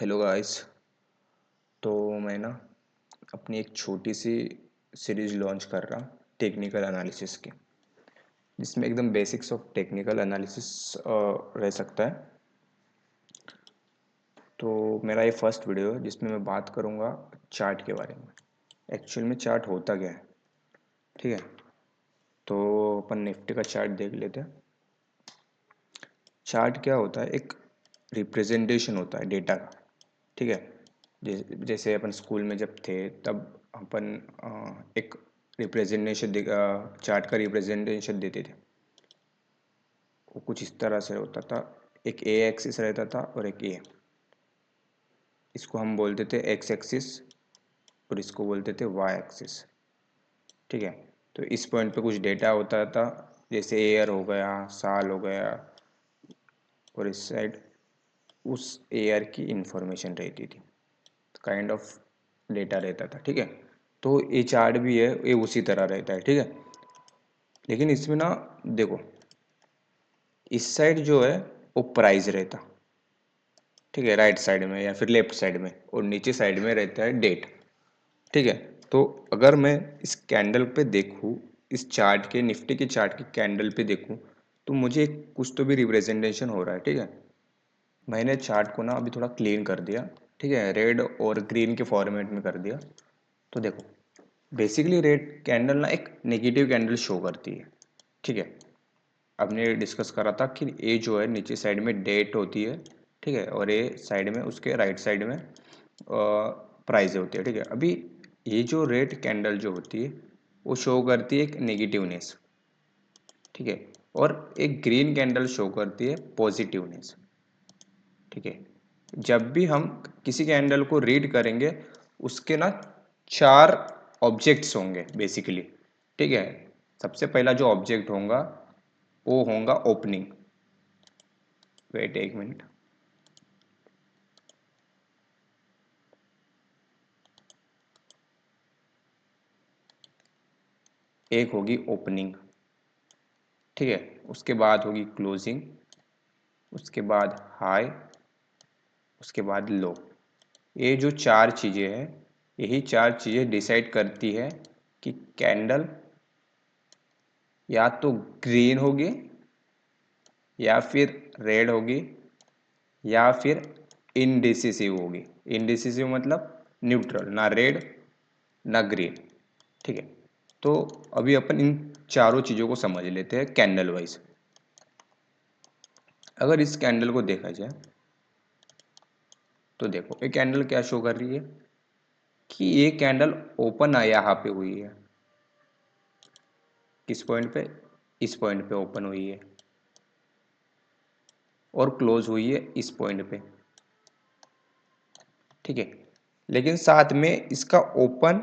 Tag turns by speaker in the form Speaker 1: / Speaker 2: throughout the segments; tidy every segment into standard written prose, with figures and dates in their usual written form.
Speaker 1: Hello guys. तो मैं ना अपनी एक छोटी सी सीरीज लॉन्च कर रहा टेक्निकल एनालिसिस की, जिसमें एकदम बेसिक्स ऑफ टेक्निकल एनालिसिस रह सकता है। तो मेरा ये फर्स्ट वीडियो है जिसमें मैं बात करूँगा चार्ट के बारे में। एक्चुअल में चार्ट होता क्या है, ठीक है। तो अपन निफ्टी का चार्ट देख लेते हैं। चार्ट क्या होता है, एक रिप्रेजेंटेशन होता है डेटा का, ठीक है। जैसे अपन स्कूल में जब थे तब अपन एक रिप्रेजेंटेशन चार्ट का रिप्रेजेंटेशन देते थे। वो कुछ इस तरह से होता था, एक ए एक्सिस रहता था और एक ए। इसको हम बोलते थे एक्स एक्सिस और इसको बोलते थे वाई एक्सिस, ठीक है। तो इस पॉइंट पे कुछ डेटा होता था, जैसे ईयर हो गया, साल हो गया, और इस साइड उस ईयर की इंफॉर्मेशन रहती थी, काइंड ऑफ डेटा रहता था, ठीक है। तो ये चार्ट भी है, ये उसी तरह रहता है, ठीक है। लेकिन इसमें ना देखो, इस साइड जो है वो प्राइस रहता, ठीक है, राइट साइड में या फिर लेफ्ट साइड में, और नीचे साइड में रहता है डेट, ठीक है। तो अगर मैं इस कैंडल पे देखूँ, इस चार्ट के निफ्टी के चार्ट के कैंडल पे देखूँ, तो मुझे कुछ तो भी रिप्रेजेंटेशन हो रहा है, ठीक है। मैंने चार्ट को ना अभी थोड़ा क्लीन कर दिया, ठीक है, रेड और ग्रीन के फॉर्मेट में कर दिया। तो देखो, बेसिकली रेड कैंडल ना एक नेगेटिव कैंडल शो करती है, ठीक है। हमने डिस्कस करा था कि ए जो है नीचे साइड में डेट होती है, ठीक है, और ए साइड में उसके राइट साइड में प्राइस होती है, ठीक है। अभी ये जो रेड कैंडल जो होती है वो शो करती है एक नेगेटिवनेस, ठीक है, और एक ग्रीन कैंडल शो करती है पॉजिटिवनेस, ठीक है। जब भी हम किसी कैंडल को रीड करेंगे, उसके ना चार ऑब्जेक्ट्स होंगे बेसिकली, ठीक है। सबसे पहला जो ऑब्जेक्ट होगा वो होगा ओपनिंग। वेट एक मिनट, एक होगी ओपनिंग, ठीक है। उसके बाद होगी क्लोजिंग, उसके बाद हाई, उसके बाद लो। ये जो चार चीज़ें हैं, यही चार चीज़ें डिसाइड करती है कि कैंडल या तो ग्रीन होगी, या फिर रेड होगी, या फिर इनडिसिसिव होगी। इनडिसिसिव मतलब न्यूट्रल, ना रेड ना ग्रीन, ठीक है। तो अभी अपन इन चारों चीज़ों को समझ लेते हैं कैंडल वाइज। अगर इस कैंडल को देखा जाए तो देखो, ये कैंडल क्या शो कर रही है कि ये कैंडल ओपन यहाँ पे हुई है। किस पॉइंट पे? इस पॉइंट पे ओपन हुई है और क्लोज हुई है इस पॉइंट पे, ठीक है। लेकिन साथ में इसका ओपन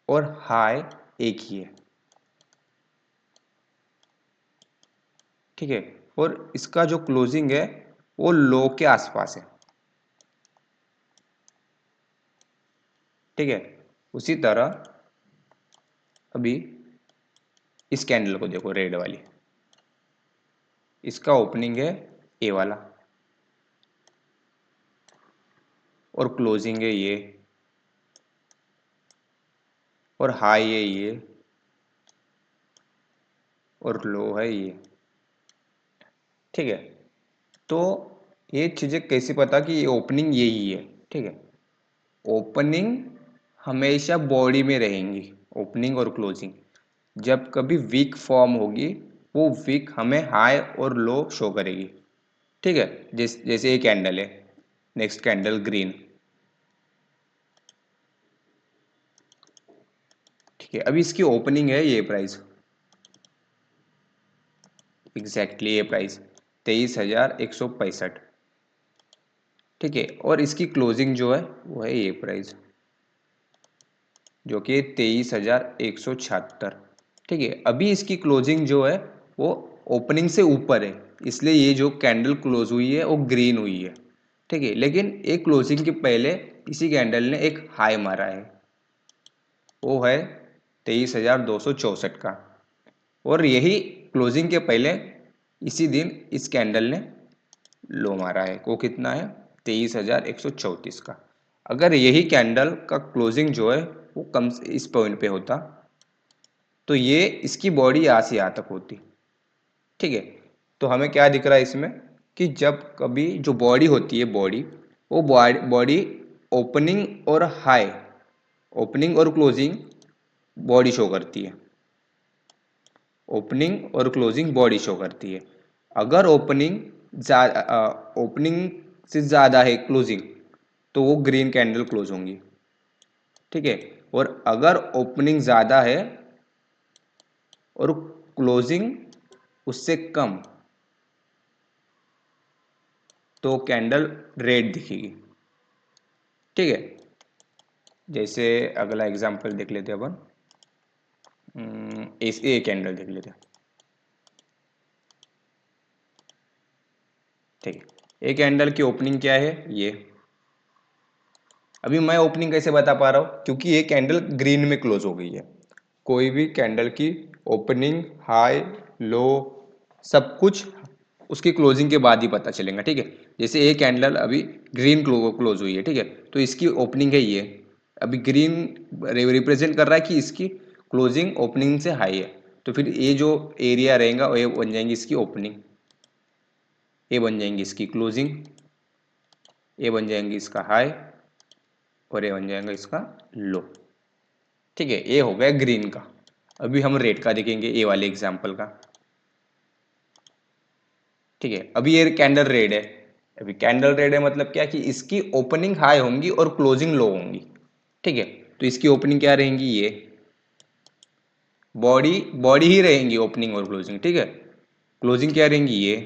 Speaker 1: और हाई एक ही है, ठीक है। और इसका जो क्लोजिंग है वो लो के आसपास है, ठीक है। उसी तरह अभी इस कैंडल को देखो, रेड वाली, इसका ओपनिंग है ए वाला और क्लोजिंग है ये, और हाई है ये, और लो है ये, ठीक है। तो ये चीज़ें कैसे पता कि ये ओपनिंग यही है, ठीक है। ओपनिंग हमेशा बॉडी में रहेंगी, ओपनिंग और क्लोजिंग। जब कभी वीक फॉर्म होगी, वो वीक हमें हाई और लो शो करेगी, ठीक है। जैसे ये कैंडल है, नेक्स्ट कैंडल ग्रीन, ठीक है। अभी इसकी ओपनिंग है ये प्राइस, एग्जैक्टली ये प्राइस 23,165, ठीक है। और इसकी क्लोजिंग जो है वो है ये प्राइस, जो कि 23,176, ठीक है। अभी इसकी क्लोजिंग जो है वो ओपनिंग से ऊपर है, इसलिए ये जो कैंडल क्लोज हुई है वो ग्रीन हुई है, ठीक है। लेकिन एक क्लोजिंग के पहले इसी कैंडल ने एक हाई मारा है, वो है 23,264 का। और यही क्लोजिंग के पहले इसी दिन इस कैंडल ने लो मारा है, वो कितना है 23,134 का। अगर यही कैंडल का क्लोजिंग जो है वो कम इस पॉइंट पे होता तो ये इसकी बॉडी यहाँ से यहाँ तक होती। ठीक है, तो हमें क्या दिख रहा है इसमें कि जब कभी जो बॉडी होती है वो बॉडी ओपनिंग और हाई, ओपनिंग और क्लोजिंग बॉडी शो करती है, ओपनिंग और क्लोजिंग बॉडी शो करती है। अगर ओपनिंग से ज़्यादा है क्लोजिंग तो वो ग्रीन कैंडल क्लोज होंगी। ठीक है, और अगर ओपनिंग ज़्यादा है और क्लोजिंग उससे कम तो कैंडल रेड दिखेगी। ठीक है, जैसे अगला एग्जांपल देख लेते हैं अपन, इस ए कैंडल देख लेते हैं। ठीक है, ए कैंडल की ओपनिंग क्या है ये। अभी मैं ओपनिंग कैसे बता पा रहा हूँ, क्योंकि ये कैंडल ग्रीन में क्लोज हो गई है। कोई भी कैंडल की ओपनिंग, हाई, लो, सब कुछ उसकी क्लोजिंग के बाद ही पता चलेगा। ठीक है, जैसे ये कैंडल अभी ग्रीन क्लोज हुई है। ठीक है, तो इसकी ओपनिंग है ये, अभी ग्रीन रिप्रेजेंट कर रहा है कि इसकी क्लोजिंग ओपनिंग से हाई है। तो फिर ये जो एरिया रहेगा ये बन जाएंगी इसकी ओपनिंग, ये बन जाएंगी इसकी क्लोजिंग, ये बन जाएंगी इसका हाई और ये बन जाएगा इसका लो। ठीक है, ये हो गया ग्रीन का। अभी हम रेड का देखेंगे, ए वाले एग्जाम्पल का। ठीक है, अभी ये कैंडल रेड है। अभी कैंडल रेड है मतलब क्या कि इसकी ओपनिंग हाई होंगी और क्लोजिंग लो होंगी। ठीक है, तो इसकी ओपनिंग क्या रहेंगी, ये बॉडी बॉडी ही रहेंगी ओपनिंग और क्लोजिंग। ठीक है, क्लोजिंग क्या रहेंगी ये,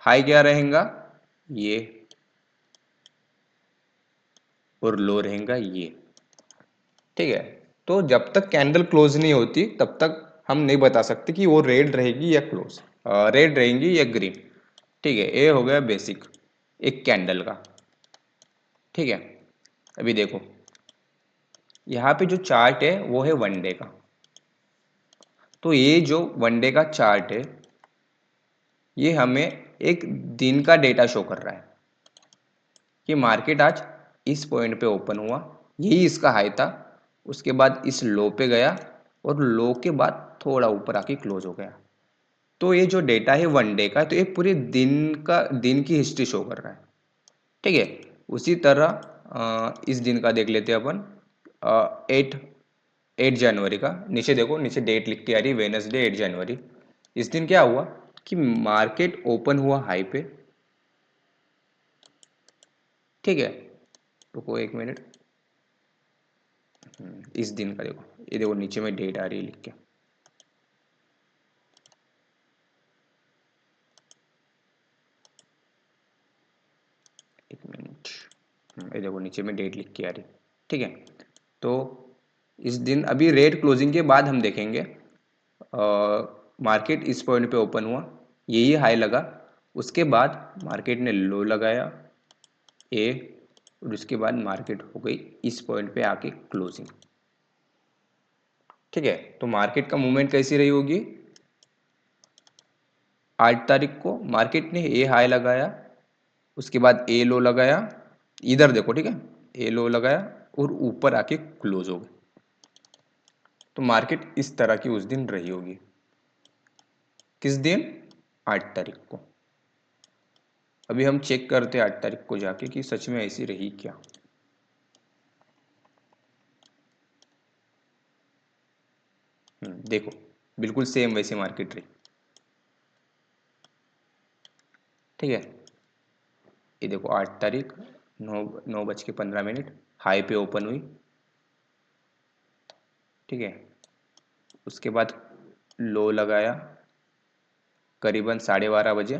Speaker 1: हाई क्या रहेगा ये, और लो रहेगा ये। ठीक है, तो जब तक कैंडल क्लोज नहीं होती तब तक हम नहीं बता सकते कि वो रेड रहेगी या क्लोज, रेड रहेंगी या ग्रीन। ठीक है, ये हो गया बेसिक एक कैंडल का। ठीक है, अभी देखो यहाँ पे जो चार्ट है वो है वन डे का। तो ये जो वन डे का चार्ट है ये हमें एक दिन का डेटा शो कर रहा है कि मार्केट आज इस पॉइंट पे ओपन हुआ, यही इसका हाई था, उसके बाद इस लो पे गया और लो के बाद थोड़ा ऊपर आके क्लोज हो गया। तो ये जो डेटा है वन डे का, तो ये पूरे दिन की हिस्ट्री शो कर रहा है। ठीक है, उसी तरह इस दिन का देख लेते हैं अपन। 8 जनवरी का, नीचे देखो, नीचे डेट लिख के आ रही है, वेनसडे 8 जनवरी। इस दिन क्या हुआ कि मार्केट ओपन हुआ हाई पे। ठीक है, रुको एक मिनट, इस दिन का देखो, ये देखो नीचे में डेट आ रही है लिख के। एक मिनट, ये देखो नीचे में डेट लिख के आ रही। ठीक है, तो इस दिन अभी रेट क्लोजिंग के बाद हम देखेंगे मार्केट इस पॉइंट पे ओपन हुआ, यही हाई लगा, उसके बाद मार्केट ने लो लगाया ए, और उसके बाद मार्केट हो गई इस पॉइंट पे आके क्लोजिंग। ठीक है, तो मार्केट का मूवमेंट कैसी रही होगी, 8 तारीख को मार्केट ने ए हाई लगाया, उसके बाद ए लो लगाया, इधर देखो। ठीक है, ए लो लगाया और ऊपर आके क्लोज हो गई। तो मार्केट इस तरह की उस दिन रही होगी। किस दिन, 8 तारीख को। अभी हम चेक करते हैं 8 तारीख को जाके कि सच में ऐसी रही क्या। देखो बिल्कुल सेम वैसे मार्केट रही। ठीक है, ये देखो 8 तारीख, 9:15 हाई पे ओपन हुई। ठीक है, उसके बाद लो लगाया करीबन 12:30 बजे,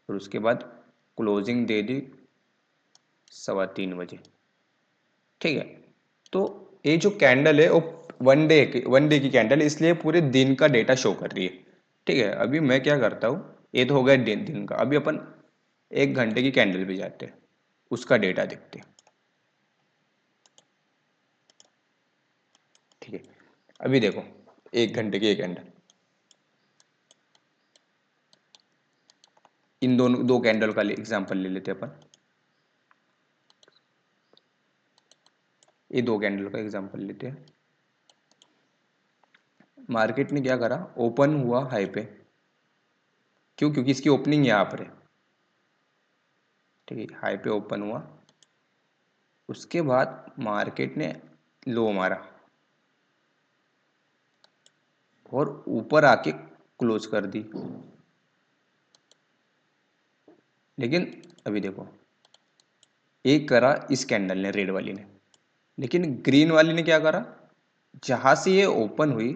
Speaker 1: और उसके बाद क्लोजिंग दे दी 3:15 बजे। ठीक है, तो ये जो कैंडल है वो वन डे की कैंडल है, इसलिए पूरे दिन का डेटा शो कर रही है। ठीक है, अभी मैं क्या करता हूँ, ये तो हो गया दिन का। अभी अपन 1 घंटे की कैंडल पे जाते हैं, उसका डेटा देखते हैं। ठीक है, अभी देखो 1 घंटे की ये कैंडल, इन दोनों दो कैंडल का एग्जांपल ले लेते हैं अपन। ये दो कैंडल का एग्जांपल लेते हैं। मार्केट ने क्या करा, ओपन हुआ हाई पे, क्यों? क्योंकि इसकी ओपनिंग यहाँ पर है, ठीक है, हाई पे ओपन हुआ। उसके बाद मार्केट ने लो मारा और ऊपर आके क्लोज कर दी। लेकिन अभी देखो, एक करा इस कैंडल ने, रेड वाली ने, लेकिन ग्रीन वाली ने क्या करा, जहां से ये ओपन हुई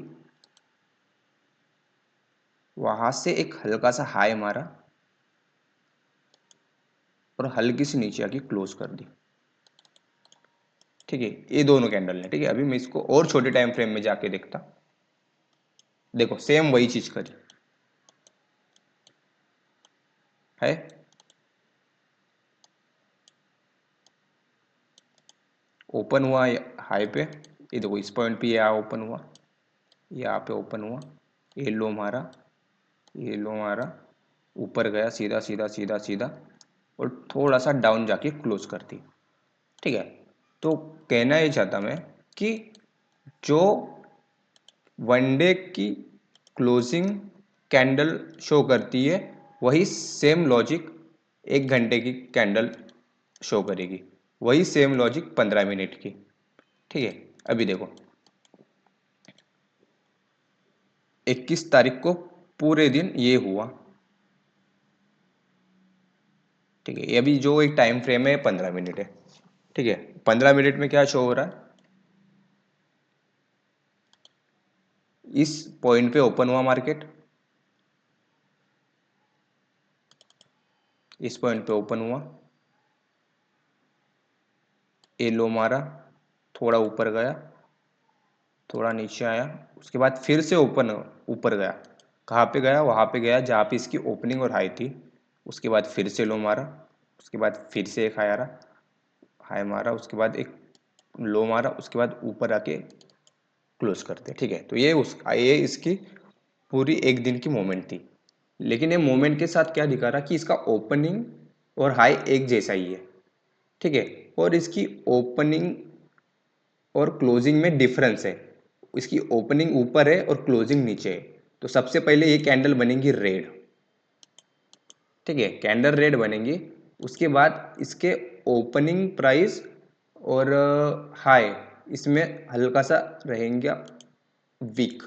Speaker 1: वहां से एक हल्का सा हाई मारा और हल्की सी नीचे आके क्लोज कर दी। ठीक है, ये दोनों कैंडल ने। ठीक है, अभी मैं इसको और छोटे टाइम फ्रेम में जाके देखता। देखो सेम वही चीज करी है। ओपन हुआ हाई पे, ये देखो इस पॉइंट पे यहाँ ओपन हुआ, यहाँ पे ओपन हुआ, ये लो मारा, ये लो मारा, ऊपर गया सीधा सीधा सीधा सीधा और थोड़ा सा डाउन जाके क्लोज कर दी। ठीक है, तो कहना ये चाहता मैं कि जो वनडे की क्लोजिंग कैंडल शो करती है वही सेम लॉजिक 1 घंटे की कैंडल शो करेगी, वही सेम लॉजिक 15 मिनट की। ठीक है, अभी देखो 21 तारीख को पूरे दिन ये हुआ। ठीक है, ये अभी जो एक टाइम फ्रेम है 15 मिनट है। ठीक है, 15 मिनट में क्या शो हो रहा है, इस पॉइंट पे ओपन हुआ मार्केट, इस पॉइंट पे ओपन हुआ, ए लो मारा, थोड़ा ऊपर गया, थोड़ा नीचे आया, उसके बाद फिर से ओपन ऊपर गया। कहाँ पे गया, वहाँ पे गया जहाँ पे इसकी ओपनिंग और हाई थी। उसके बाद फिर से लो मारा, उसके बाद फिर से एक हाई मारा, उसके बाद एक लो मारा, उसके बाद ऊपर आके क्लोज करते। ठीक है, तो ये इसकी पूरी एक दिन की मूवमेंट थी। लेकिन ये मूवमेंट के साथ क्या दिखा रहा कि इसका ओपनिंग और हाई एक जैसा ही है। ठीक है, और इसकी ओपनिंग और क्लोजिंग में डिफरेंस है, इसकी ओपनिंग ऊपर है और क्लोजिंग नीचे है। तो सबसे पहले ये कैंडल बनेगी रेड। ठीक है, कैंडल रेड बनेगी, उसके बाद इसके ओपनिंग प्राइस और हाई इसमें हल्का सा रहेंगे वीक।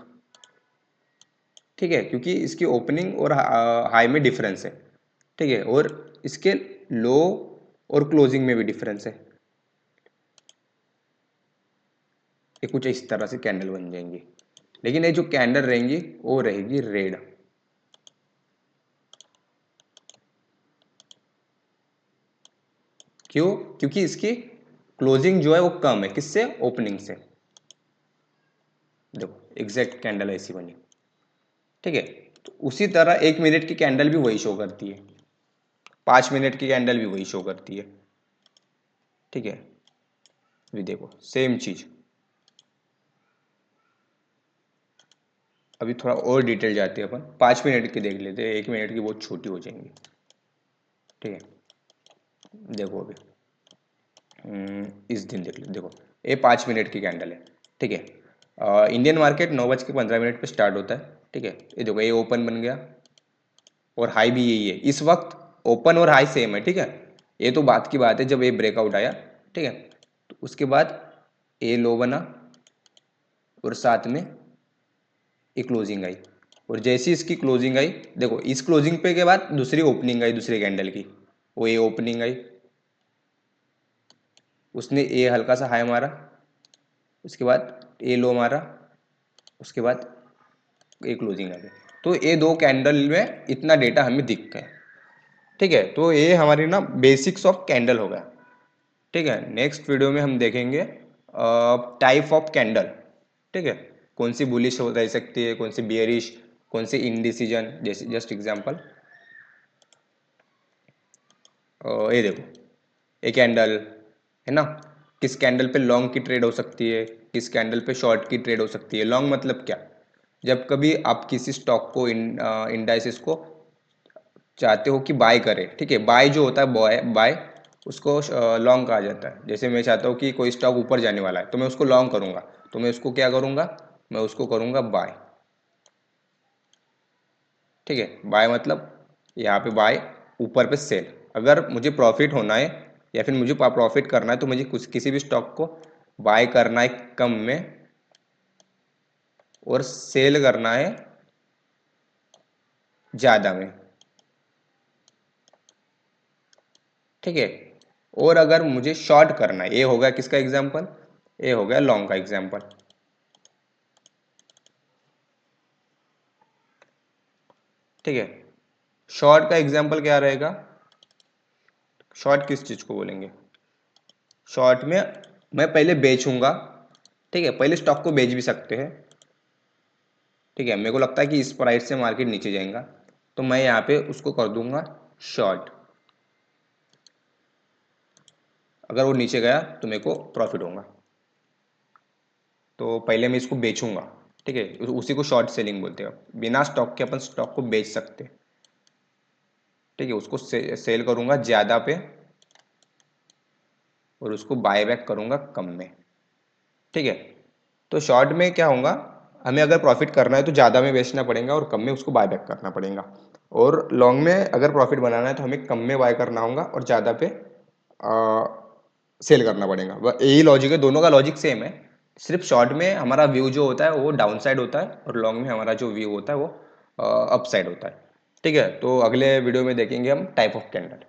Speaker 1: ठीक है, क्योंकि इसकी ओपनिंग और हाई में डिफरेंस है। ठीक है, और इसके लो और क्लोजिंग में भी डिफरेंस है। ये कुछ इस तरह से कैंडल बन जाएंगी, लेकिन ये जो कैंडल रहेंगी वो रहेगी रेड। क्यों? क्योंकि इसकी क्लोजिंग जो है वो कम है, किससे? ओपनिंग से। देखो एग्जैक्ट कैंडल ऐसी बनी। ठीक है, तो उसी तरह 1 मिनट की कैंडल भी वही शो करती है, 5 मिनट की कैंडल भी वही शो करती है। ठीक है, अभी देखो सेम चीज, अभी थोड़ा और डिटेल जाते हैं अपन, 5 मिनट की देख लेते हैं, 1 मिनट की बहुत छोटी हो जाएंगी। ठीक है, देखो अभी इस दिन देख लो, देखो ये 5 मिनट की कैंडल है। ठीक है, इंडियन मार्केट 9:15 पे स्टार्ट होता है। ठीक है, ये देखो ये ओपन बन गया और हाई भी यही है इस वक्त, ओपन और हाई सेम है। ठीक है, ये तो बात की बात है जब ये ब्रेकआउट आया। ठीक है, तो उसके बाद ए लो बना और साथ में ये क्लोजिंग आई, और जैसी इसकी क्लोजिंग आई, देखो इस क्लोजिंग पे के बाद दूसरी ओपनिंग आई दूसरे कैंडल की, वो ये ओपनिंग आई, उसने ए हल्का सा हाई मारा, उसके बाद ए लो मारा, उसके बाद ए क्लोजिंग आ गई। तो ये दो कैंडल में इतना डेटा हमें दिख गया। ठीक है, तो ये हमारी ना बेसिक्स ऑफ कैंडल हो गया। ठीक है, नेक्स्ट वीडियो में हम देखेंगे टाइप ऑफ कैंडल। ठीक है, कौन सी बुलिश रह सकती है, कौन सी बियरिश, कौन सी इंडिसीजन। जैसे जस्ट एग्जांपल, ये देखो एक कैंडल है ना, किस कैंडल पे लॉन्ग की ट्रेड हो सकती है, किस कैंडल पे शॉर्ट की ट्रेड हो सकती है। लॉन्ग मतलब क्या, जब कभी आप किसी स्टॉक को इंडाइसिस को चाहते हो कि बाय करे, ठीक है, बाय जो होता है बाय बाय उसको लॉन्ग कहा जाता है। जैसे मैं चाहता हूँ कि कोई स्टॉक ऊपर जाने वाला है तो मैं उसको लॉन्ग करूँगा, तो मैं उसको क्या करूँगा, मैं उसको करूँगा बाय, ठीक है। बाय मतलब यहाँ पे बाय, ऊपर पे सेल। अगर मुझे प्रॉफिट होना है या फिर मुझे प्रॉफिट करना है तो मुझे कुछ किसी भी स्टॉक को बाय करना है कम में और सेल करना है ज़्यादा में, ठीक है। और अगर मुझे शॉर्ट करना है, ये हो गया किसका एग्जाम्पल, ये हो गया लॉन्ग का एग्जाम्पल, ठीक है। शॉर्ट का एग्जाम्पल क्या रहेगा, शॉर्ट किस चीज को बोलेंगे, शॉर्ट में मैं पहले बेचूंगा, ठीक है, पहले स्टॉक को बेच भी सकते हैं, ठीक है। मेरे को लगता है कि इस प्राइस से मार्केट नीचे जाएगा तो मैं यहाँ पे उसको कर दूंगा शॉर्ट, अगर वो नीचे गया तो मेरे को प्रॉफिट होगा। तो पहले मैं इसको बेचूंगा, ठीक है, उसी को शॉर्ट सेलिंग बोलते हैं। बिना स्टॉक के अपन स्टॉक को बेच सकते हैं, ठीक है, उसको सेल करूंगा ज़्यादा पे और उसको बाय बैक करूंगा कम में, ठीक है। तो शॉर्ट में क्या होगा, हमें अगर प्रॉफिट करना है तो ज़्यादा में बेचना पड़ेगा और कम में उसको बाय बैक करना पड़ेगा। और लॉन्ग में अगर प्रॉफिट बनाना है तो हमें कम में बाय करना होगा और ज़्यादा पे सेल करना पड़ेगा। यही लॉजिक है, दोनों का लॉजिक सेम है। सिर्फ शॉर्ट में हमारा व्यू जो होता है वो डाउन साइड होता है और लॉन्ग में हमारा जो व्यू होता है वो अप साइड होता है, ठीक है। तो अगले वीडियो में देखेंगे हम टाइप ऑफ कैंडल।